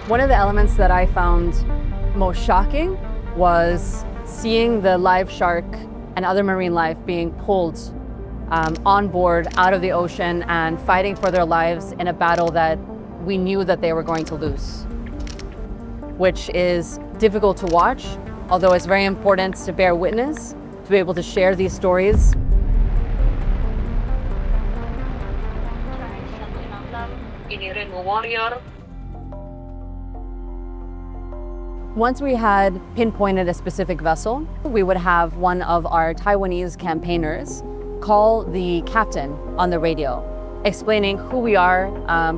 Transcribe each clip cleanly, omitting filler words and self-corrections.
One of the elements that I found most shocking was seeing the live shark and other marine life being pulled on board out of the ocean and fighting for their lives in a battle that we knew that they were going to lose, which is difficult to watch, although it's very important to bear witness, to be able to share these stories. Once we had pinpointed a specific vessel, we would have one of our Taiwanese campaigners call the captain on the radio, explaining who we are,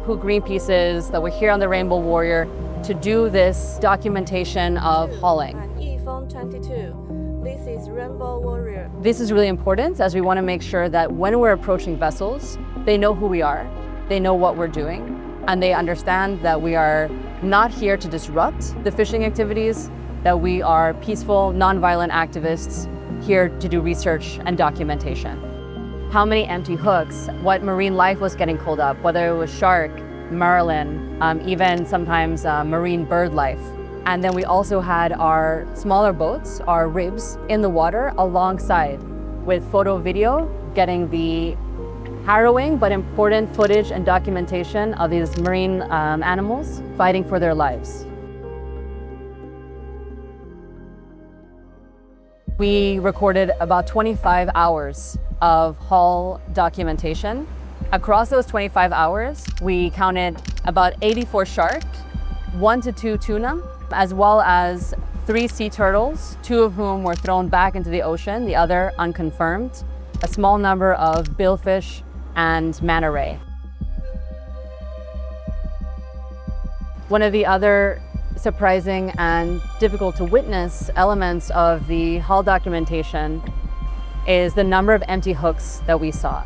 who Greenpeace is, that we're here on the Rainbow Warrior to do this documentation of hauling. Yifeng 22, this is Rainbow Warrior. This is really important as we want to make sure that when we're approaching vessels, they know who we are, they know what we're doing, and they understand that we are not here to disrupt the fishing activities, that we are peaceful, non-violent activists here to do research and documentation. How many empty hooks, what marine life was getting pulled up, whether it was shark, marlin, even sometimes marine bird life. And then we also had our smaller boats, our ribs, in the water alongside with photo video, getting the harrowing but important footage and documentation of these marine animals fighting for their lives. We recorded about 25 hours of hull documentation. Across those 25 hours, we counted about 84 shark, 1 to 2 tuna, as well as 3 sea turtles, 2 of whom were thrown back into the ocean, the other unconfirmed, a small number of billfish and manta ray. One of the other surprising and difficult to witness elements of the hull documentation is the number of empty hooks that we saw.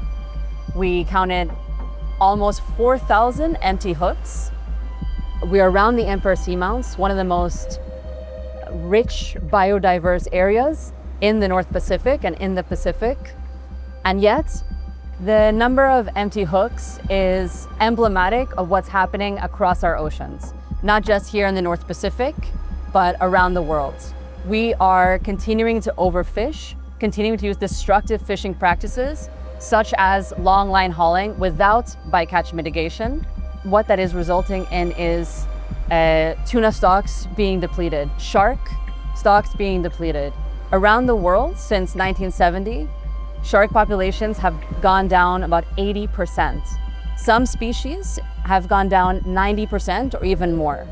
We counted almost 4,000 empty hooks. We are around the Emperor Seamounts, one of the most rich biodiverse areas in the North Pacific and in the Pacific. And yet, the number of empty hooks is emblematic of what's happening across our oceans, not just here in the North Pacific, but around the world. We are continuing to overfish, continuing to use destructive fishing practices, such as long line hauling without bycatch mitigation. What that is resulting in is tuna stocks being depleted, shark stocks being depleted. Around the world since 1970, shark populations have gone down about 80%. Some species have gone down 90% or even more.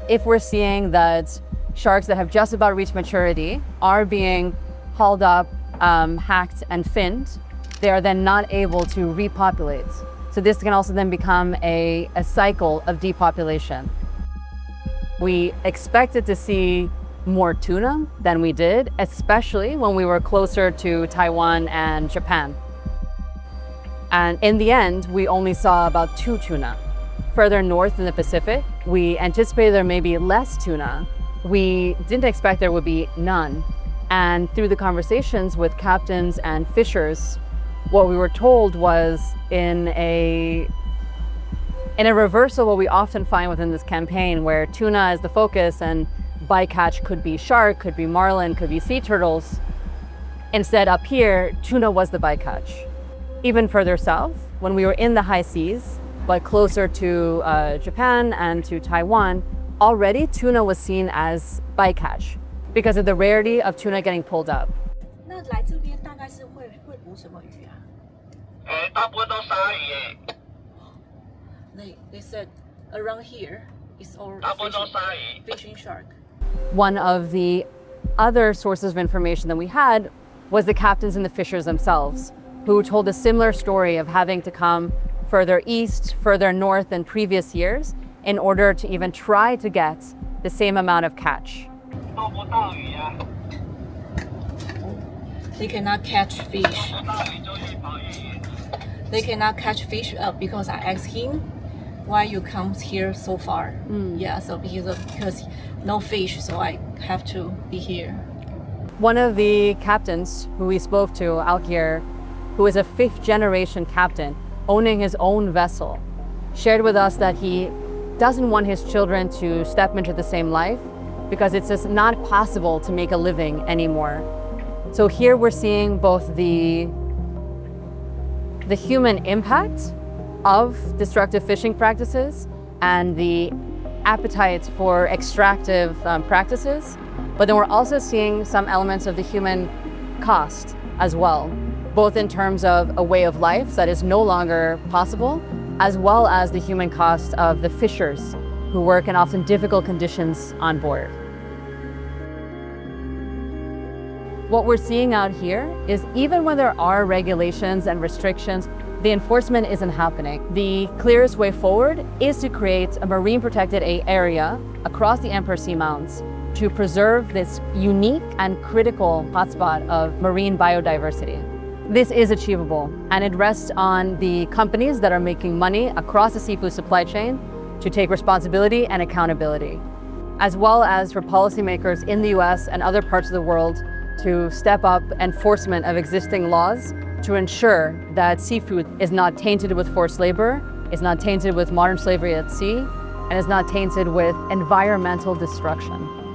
If we're seeing that sharks that have just about reached maturity are being hauled up, hacked and finned, they are then not able to repopulate. So this can also then become a cycle of depopulation. We expected to see more tuna than we did, especially when we were closer to Taiwan and Japan. And in the end, we only saw about 2 tuna. Further north in the Pacific, we anticipated there may be less tuna. We didn't expect there would be none. And through the conversations with captains and fishers, what we were told was in a reversal what we often find within this campaign, where tuna is the focus and bycatch could be shark, could be marlin, could be sea turtles. Instead, up here, tuna was the bycatch. Even further south, when we were in the high seas, but closer to Japan and to Taiwan, already tuna was seen as bycatch because of the rarity of tuna getting pulled up. 那来这边大概是会捕什么鱼啊？大部分都鲨鱼耶。They said around here is all fishing shark. One of the other sources of information that we had was the captains and the fishers themselves, who told a similar story of having to come further east, further north than previous years in order to even try to get the same amount of catch. They cannot catch fish. They cannot catch fish because I asked him why you come here so far. Yeah, so because no fish, so I have to be here. One of the captains who we spoke to out here, who is a 5th generation captain owning his own vessel, shared with us that he doesn't want his children to step into the same life because it's just not possible to make a living anymore. So here we're seeing both the human impact of destructive fishing practices and the appetite for extractive practices, but then we're also seeing some elements of the human cost as well, both in terms of a way of life that is no longer possible, as well as the human cost of the fishers who work in often difficult conditions on board. What we're seeing out here is even when there are regulations and restrictions, the enforcement isn't happening. The clearest way forward is to create a marine protected area across the Emperor Sea Mounts to preserve this unique and critical hotspot of marine biodiversity. This is achievable, and it rests on the companies that are making money across the seafood supply chain to take responsibility and accountability, as well as for policymakers in the US and other parts of the world to step up enforcement of existing laws to ensure that seafood is not tainted with forced labor, is not tainted with modern slavery at sea, and is not tainted with environmental destruction.